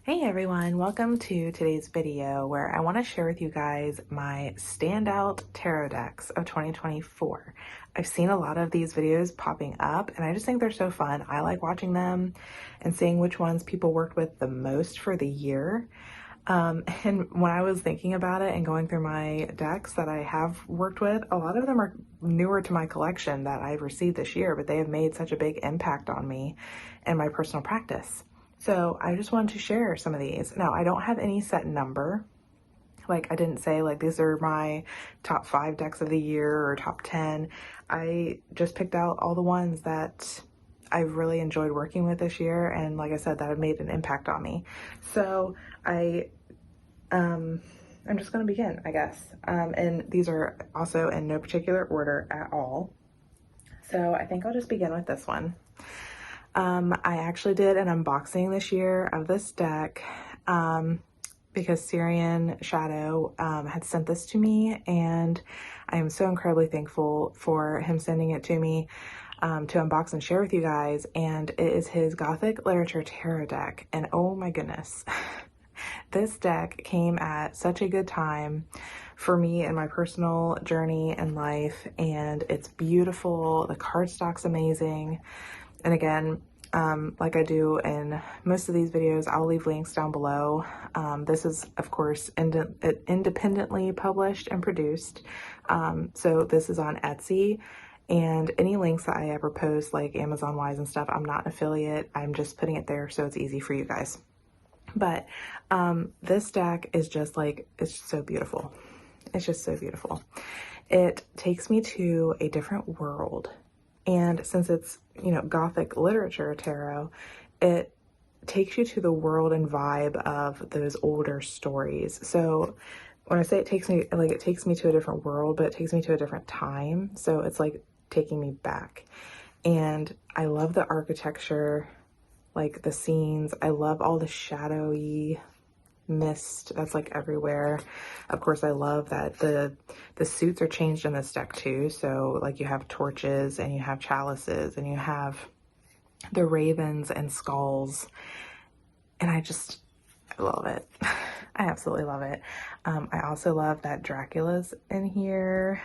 Hey everyone, welcome to today's video where I want to share with you guys my Standout tarot decks of 2024. I've seen a lot of these videos popping up and I just think they're so fun. I like watching them and seeing which ones people worked with the most for the year. And when I was thinking about it and going through my decks that I have worked with, a lot of them are newer to my collection that I've received this year, but they have made such a big impact on me and my personal practice. So I just wanted to share some of these. Now, I don't have any set number. Like, I didn't say like these are my top 5 decks of the year or top 10. I just picked out all the ones that I've really enjoyed working with this year, and like I said, that have made an impact on me. So I'm just going to begin, I guess. And these are also in no particular order at all. So I think I'll just begin with this one. I actually did an unboxing this year of this deck because Syrian Shadow had sent this to me, and I am so incredibly thankful for him sending it to me to unbox and share with you guys. And it is his Gothic Literature tarot deck, and oh my goodness, this deck came at such a good time for me in my personal journey and life, and it's beautiful. The cardstock's amazing. And again, like I do in most of these videos, I'll leave links down below. This is, of course, independently published and produced. So this is on Etsy, and any links that I ever post, like Amazon-wise and stuff, I'm not an affiliate. I'm just putting it there so it's easy for you guys. But this deck is just like, it's so beautiful. It's just so beautiful. It takes me to a different world. And since it's, you know, Gothic Literature tarot, it takes you to the world and vibe of those older stories. So when I say it takes me, like, it takes me to a different world, but it takes me to a different time. So it's like taking me back. And I love the architecture, like the scenes. I love all the shadowy mist that's like everywhere. Of course, I love that the suits are changed in this deck too. So like you have torches and you have chalices and you have the ravens and skulls, and I love it. I absolutely love it. I also love that Dracula's in here.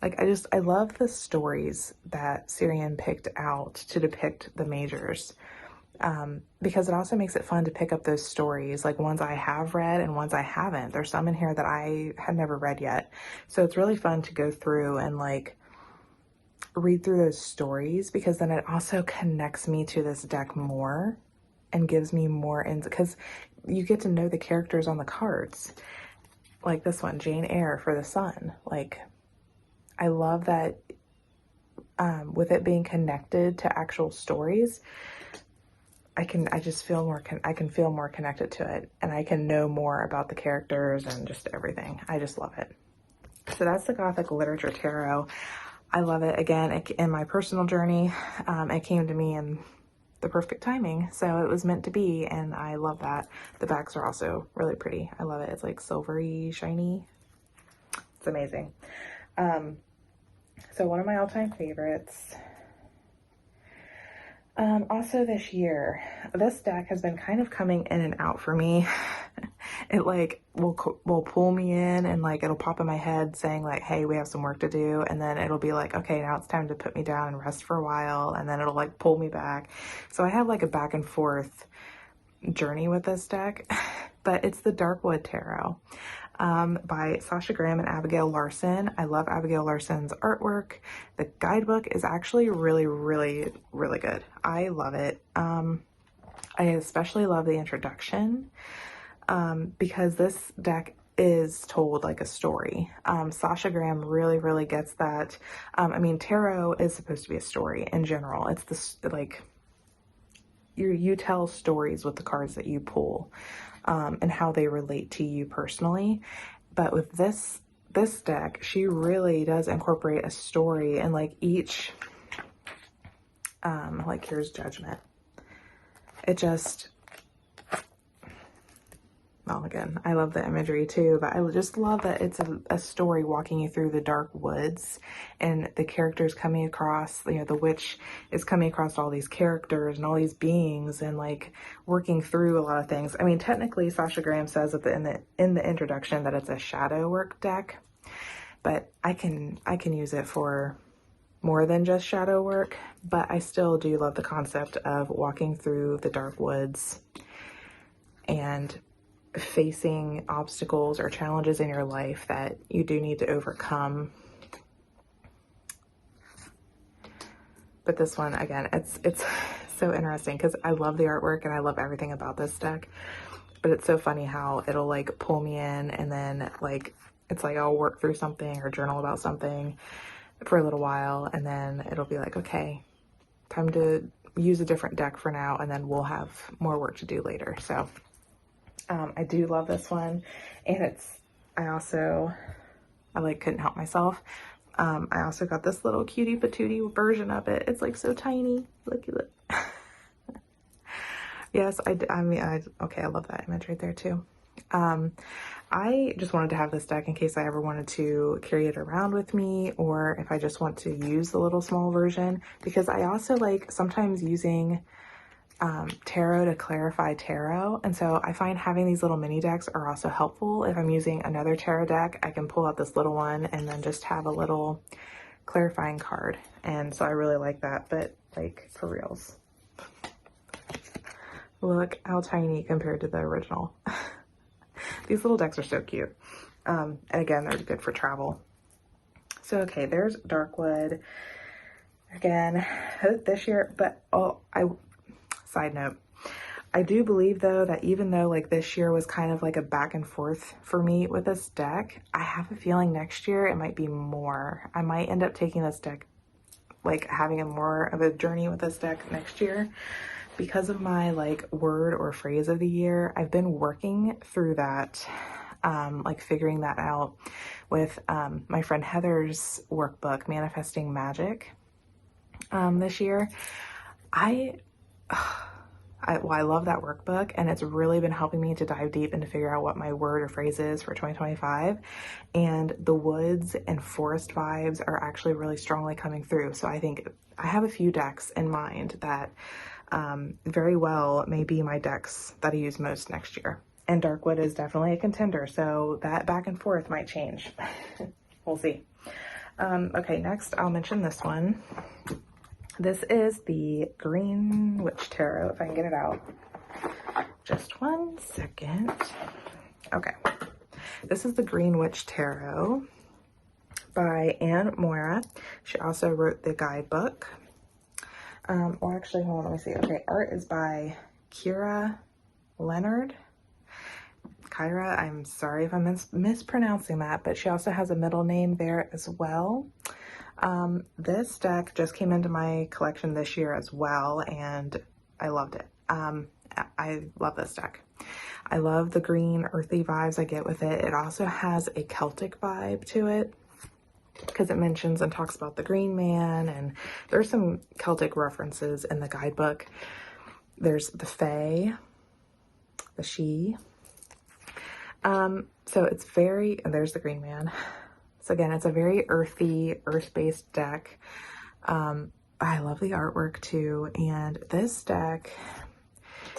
Like, I love the stories that Syrian picked out to depict the majors. Because it also makes it fun to pick up those stories, like ones I have read and ones I haven't. There's some in here that I had never read yet. So it's really fun to go through and like read through those stories, because then it also connects me to this deck more and gives me more because you get to know the characters on the cards. Like this one, Jane Eyre for the Sun. Like, I love that with it being connected to actual stories, I can feel more connected to it, and I can know more about the characters and just everything. I just love it. So that's the Gothic Literature Tarot. I love it. Again, in my personal journey, it came to me in the perfect timing. So it was meant to be, and I love that. The backs are also really pretty. I love it. It's like silvery, shiny. It's amazing. So one of my all-time favorites. Also this year, this deck has been kind of coming in and out for me. It like will pull me in, and like it'll pop in my head saying like, hey, we have some work to do, and then it'll be like, okay, now it's time to put me down and rest for a while, and then it'll like pull me back. So I have like a back and forth journey with this deck. But it's the Darkwood Tarot by Sasha Graham and Abigail Larson. I love Abigail Larson's artwork. The guidebook is actually really, really, really good. I love it. I especially love the introduction because this deck is told like a story. Sasha Graham really, really gets that. I mean, tarot is supposed to be a story in general. It's this like you tell stories with the cards that you pull. And how they relate to you personally. But with this deck, she really does incorporate a story, and like each, like here's Judgment. It just, well, again, I love the imagery too, but I just love that it's a story walking you through the dark woods and the characters coming across, you know, the witch is coming across all these characters and all these beings and like working through a lot of things. I mean, technically Sasha Graham says at in the introduction that it's a shadow work deck, but I can use it for more than just shadow work, but I still do love the concept of walking through the dark woods and facing obstacles or challenges in your life that you do need to overcome. But this one, again, it's so interesting because I love the artwork and I love everything about this deck, but it's so funny how it'll like pull me in and then like it's like I'll work through something or journal about something for a little while and then it'll be like, okay, time to use a different deck for now, and then we'll have more work to do later. So I do love this one, and I like couldn't help myself. I also got this little cutie patootie version of it. It's like so tiny. Look. Yes, okay, I love that image right there too. I just wanted to have this deck in case I ever wanted to carry it around with me, or if I just want to use the little small version, because I also like sometimes using tarot to clarify tarot, and so I find having these little mini decks are also helpful. If I'm using another tarot deck, I can pull out this little one and then just have a little clarifying card, and so I really like that. But like, for reals, look how tiny compared to the original. These little decks are so cute, and again, they're good for travel. So okay, there's Darkwood again this year, but side note, I do believe though that even though like this year was kind of like a back and forth for me with this deck, I have a feeling next year it might be more. I might end up taking this deck, like having a more of a journey with this deck next year because of my like word or phrase of the year. I've been working through that, like figuring that out with my friend Heather's workbook, Manifesting Magic, this year. I love that workbook, and it's really been helping me to dive deep and to figure out what my word or phrase is for 2025. And the woods and forest vibes are actually really strongly coming through. So I think I have a few decks in mind that very well may be my decks that I use most next year. And Darkwood is definitely a contender, so that back and forth might change. We'll see. Okay, next I'll mention this one. This is the Green Witch Tarot, if I can get it out. Just one second. Okay. This is the Green Witch Tarot by Anne Moira. She also wrote the guidebook. Or actually, hold on, let me see. Okay, art is by Kyra Leonard. Kyra, I'm sorry if I'm mispronouncing that, but she also has a middle name there as well. This deck just came into my collection this year as well, and I loved it. I love this deck. I love the green earthy vibes I get with it. It also has a Celtic vibe to it because it mentions and talks about the Green Man, and there's some Celtic references in the guidebook. There's the Fae, the She. So it's there's the Green Man. So again, it's a very earthy, earth-based deck. I love the artwork too, and this deck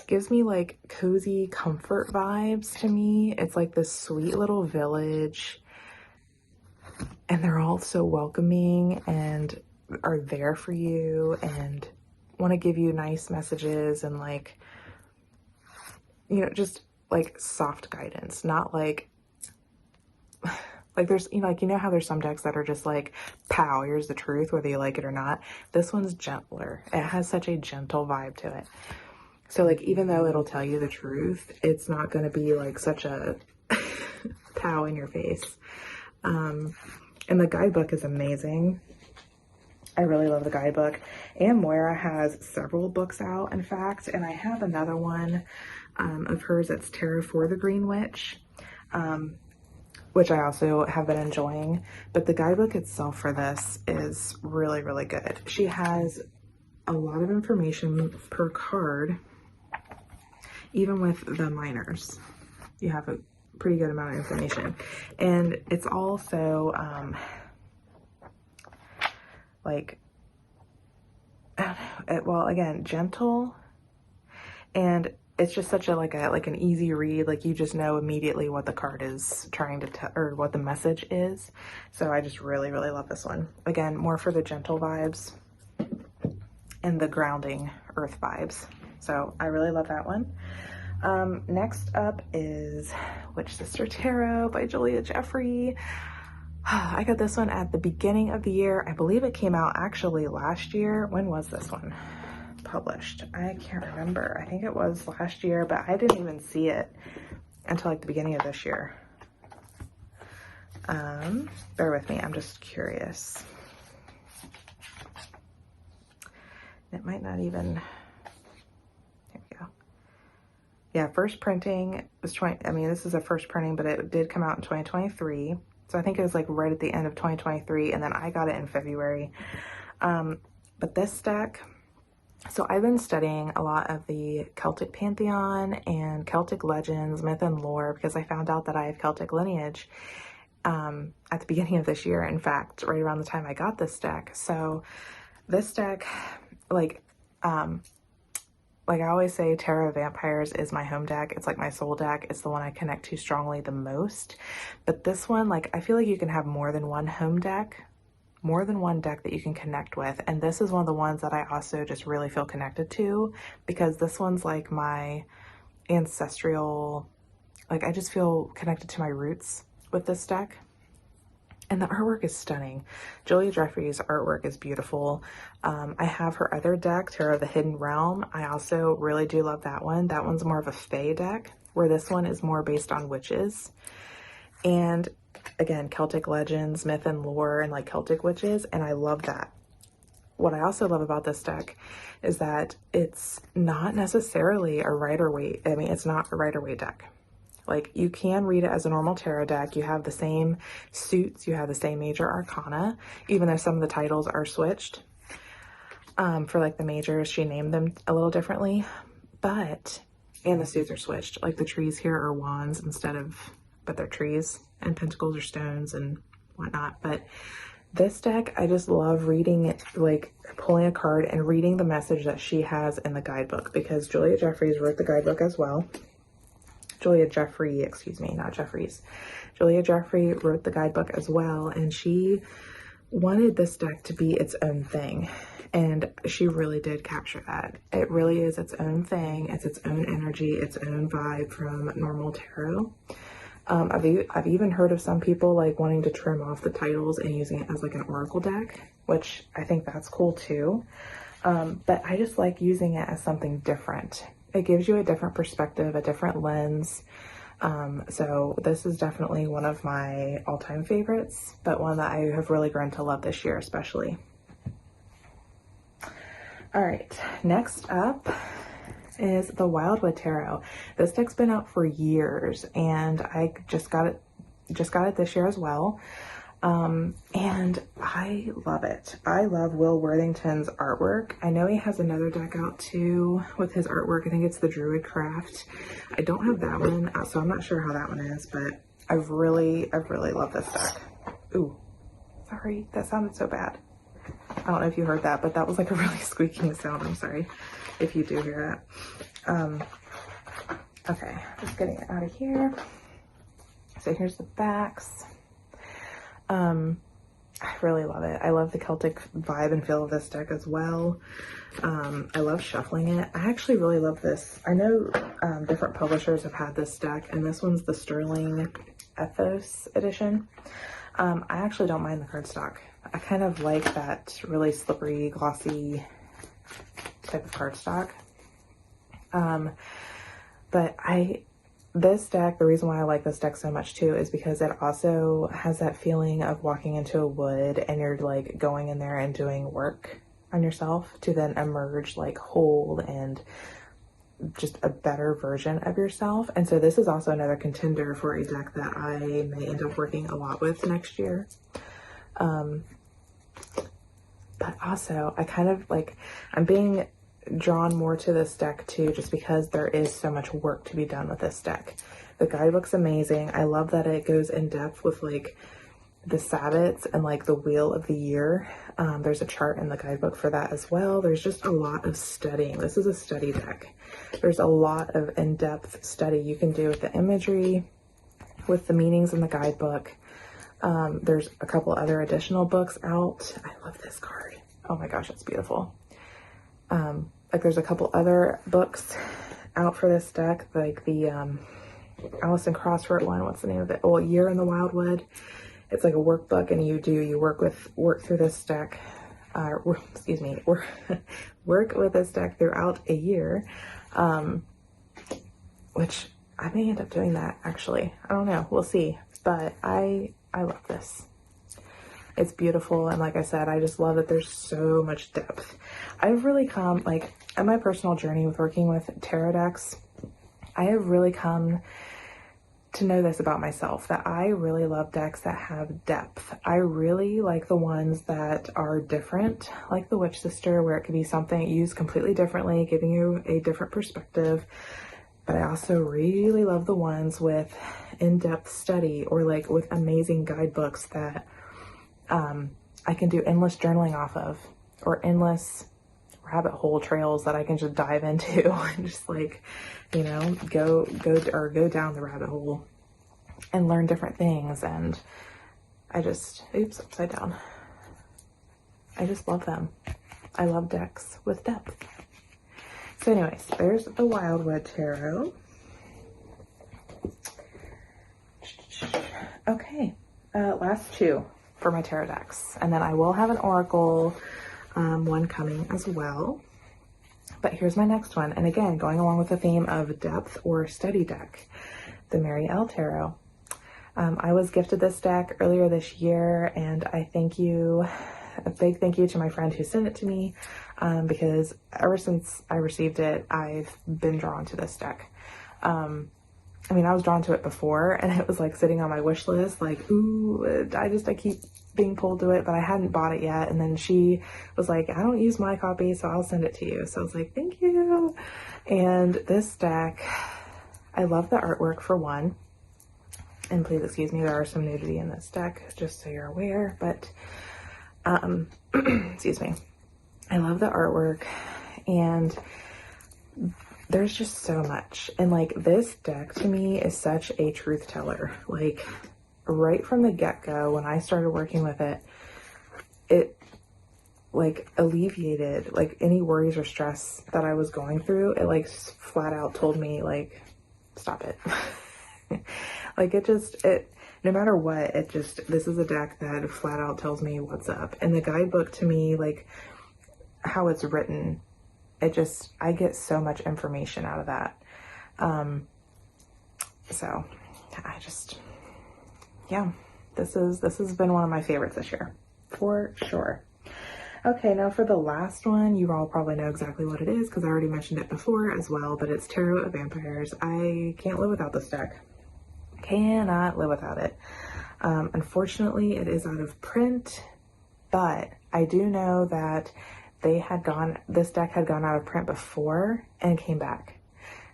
gives me like cozy comfort vibes to me. It's like this sweet little village, and they're all so welcoming and are there for you and want to give you nice messages and like, you know, just like soft guidance, not like like there's, you know, like, you know how there's some decks that are just like, pow, here's the truth, whether you like it or not. This one's gentler. It has such a gentle vibe to it. So like, even though it'll tell you the truth, it's not going to be like such a pow in your face. And the guidebook is amazing. I really love the guidebook. And Moira has several books out, in fact, and I have another one of hers that's Tarot for the Green Witch, which I also have been enjoying. But the guidebook itself for this is really, really good. She has a lot of information per card, even with the minors. you have a pretty good amount of information. And it's also like, I don't know, well, again, gentle, and it's just such a like an easy read. Like, you just know immediately what the card is trying to tell, or what the message is. So I just really, really love this one. Again, more for the gentle vibes and the grounding earth vibes. So I really love that one. Next up is Witch Sister Tarot by Julia Jeffrey. I got this one at the beginning of the year. I believe it came out actually last year. When was this one published? I can't remember. I think it was last year, but I didn't even see it until like the beginning of this year. Bear with me, I'm just curious. It might not even, here we go. Yeah, first printing was this is a first printing, but it did come out in 2023. So I think it was like right at the end of 2023, and then I got it in February. But this deck, so I've been studying a lot of the Celtic pantheon and Celtic legends, myth and lore, because I found out that I have Celtic lineage at the beginning of this year. In fact, right around the time I got this deck. So this deck, like I always say, Tarot of Vampyres is my home deck. It's like my soul deck. It's the one I connect to strongly the most. But this one, like, I feel like you can have more than one home deck, more than one deck that you can connect with. And this is one of the ones that I also just really feel connected to, because this one's like my ancestral, like, I just feel connected to my roots with this deck. And the artwork is stunning. Julia Jeffrey's artwork is beautiful. I have her other deck, Tarot of the Hidden Realm. I also really do love that one. That one's more of a fae deck, where this one is more based on witches. And again, Celtic legends, myth and lore, and like Celtic witches, and I love that. What I also love about this deck is that it's not necessarily a Rider-Waite. I mean, it's not a Rider-Waite deck. Like, you can read it as a normal tarot deck. You have the same suits, you have the same major arcana, even though some of the titles are switched. For like the majors, she named them a little differently, and the suits are switched. Like, the trees here are wands but they're trees, and pentacles are stones and whatnot. But this deck, I just love reading it, like pulling a card and reading the message that she has in the guidebook, because Julia Jeffries wrote the guidebook as well. Julia Jeffrey, excuse me, not Jeffries. Julia Jeffrey wrote the guidebook as well, and she wanted this deck to be its own thing, and she really did capture that. It really is its own thing. It's its own energy, its own vibe from normal tarot. I've even heard of some people like wanting to trim off the titles and using it as like an oracle deck, which I think that's cool too. But I just like using it as something different. It gives you a different perspective, a different lens. So this is definitely one of my all-time favorites, but one that I have really grown to love this year, especially. All right, next up is the Wildwood Tarot. This deck's been out for years, and I just got it this year as well. And I love it. I love Will Worthington's artwork. I know he has another deck out too with his artwork. I think it's the Druid Craft. I don't have that one, so I'm not sure how that one is, but I've really loved this deck. Ooh, sorry, that sounded so bad. I don't know if you heard that, but that was like a really squeaking sound. I'm sorry if you do hear that. Okay, just getting it out of here. So here's the backs. I really love it. I love the Celtic vibe and feel of this deck as well. I love shuffling it. I actually really love this. I know different publishers have had this deck, and this one's the Sterling Ethos edition. I actually don't mind the cardstock. I kind of like that really slippery, glossy type of cardstock. But this deck, the reason why I like this deck so much too is because it also has that feeling of walking into a wood and you're like going in there and doing work on yourself to then emerge like whole and just a better version of yourself. And so this is also another contender for a deck that I may end up working a lot with next year. But also I kind of like, I'm being drawn more to this deck too, just because there is so much work to be done with this deck. The guidebook's amazing. I love that it goes in depth with like the Sabbats and like the wheel of the year. There's a chart in the guidebook for that as well. There's just a lot of studying. This is a study deck. There's a lot of in-depth study you can do with the imagery, with the meanings in the guidebook. There's a couple other additional books out. I love this card. Oh my gosh, it's beautiful. Like there's a couple other books out for this deck, like the Alison Cross wrote one. What's the name of it? Oh, A Year in the Wildwood. It's like a workbook, and you work through this deck. Excuse me, work with this deck throughout a year, which I may end up doing that actually. I don't know. We'll see. But I love this. It's beautiful, and like I said, I just love that there's so much depth. I've really come, like, on my personal journey with working with tarot decks, I have really come to know this about myself, that I really love decks that have depth. I really like the ones that are different, like the Witch Sister, where it could be something used completely differently, giving you a different perspective. But I also really love the ones with in-depth study, or like with amazing guidebooks that I can do endless journaling off of, or endless rabbit hole trails that I can just dive into and just like, you know, go down the rabbit hole and learn different things. And I just, oops, upside down. I just love them. I love decks with depth. So anyways, there's the Wildwood Tarot. Okay, last two for my tarot decks, and then I will have an oracle one coming as well. But here's my next one, and again, going along with the theme of depth or study deck, the Mary L Tarot. I was gifted this deck earlier this year, and I thank you, a big thank you to my friend who sent it to me, because ever since I received it, I've been drawn to this deck. I mean, I was drawn to it before, and it was like sitting on my wish list, like, ooh, I keep being pulled to it, but I hadn't bought it yet. And then she was like, I don't use my copy, so I'll send it to you. So I was like, thank you. And this deck, I love the artwork for one. And please excuse me, there are some nudity in this deck, just so you're aware, but, excuse me. I love the artwork, and there's just so much. And like, this deck to me is such a truth teller. Like, right from the get-go, when I started working with it, it like alleviated like any worries or stress that I was going through. It like flat out told me like, stop it. Like, no matter what, this is a deck that flat out tells me what's up. And the guidebook, to me, like how it's written, I get so much information out of that. So yeah, this has been one of my favorites this year, for sure. Okay, now for the last one, you all probably know exactly what it is because I already mentioned it before as well, but it's Tarot of Vampyres. I can't live without this deck. Cannot live without it. Unfortunately, it is out of print, but I do know that this deck had gone out of print before and came back.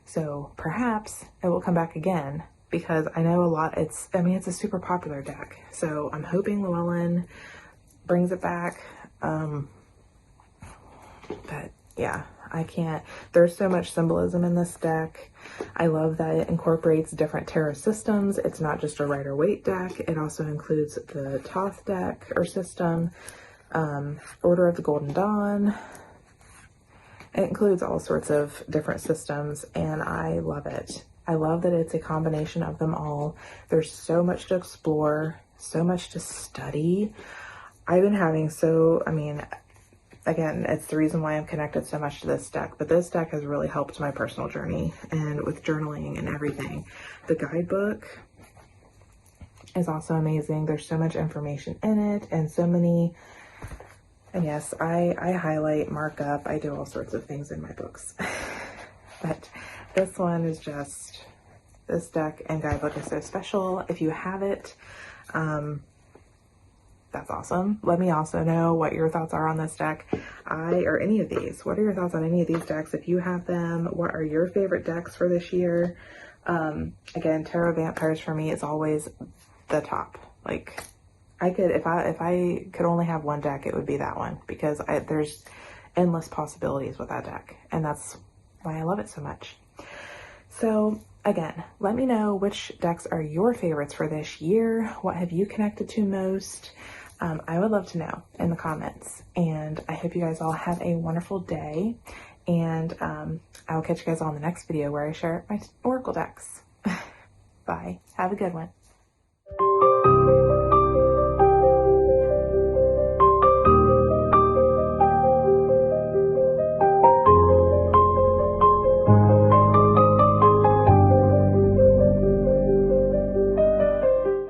So perhaps it will come back again, because I know it's a super popular deck. So I'm hoping Llewellyn brings it back. But yeah, I can't, there's so much symbolism in this deck. I love that it incorporates different tarot systems. It's not just a Rider-Waite deck. It also includes the Thoth deck or system, Order of the Golden Dawn. It includes all sorts of different systems, and I love it. I love that it's a combination of them all. There's so much to explore, so much to study. I've been having again, it's the reason why I'm connected so much to this deck, but this deck has really helped my personal journey and with journaling and everything. The guidebook is also amazing. There's so much information in it, and so many, and yes, I highlight, mark up, I do all sorts of things in my books. But this one is just, this deck and guidebook is so special. If you have it, that's awesome. Let me also know what your thoughts are on this deck. Or any of these. What are your thoughts on any of these decks? If you have them, what are your favorite decks for this year? Again, Tarot Vampyres for me is always the top. Like, I could, if I could only have one deck, it would be that one, because there's endless possibilities with that deck, and that's why I love it so much. So again, let me know which decks are your favorites for this year. What have you connected to most? I would love to know in the comments, and I hope you guys all have a wonderful day, and I will catch you guys on the next video where I share my Oracle decks. Bye. Have a good one.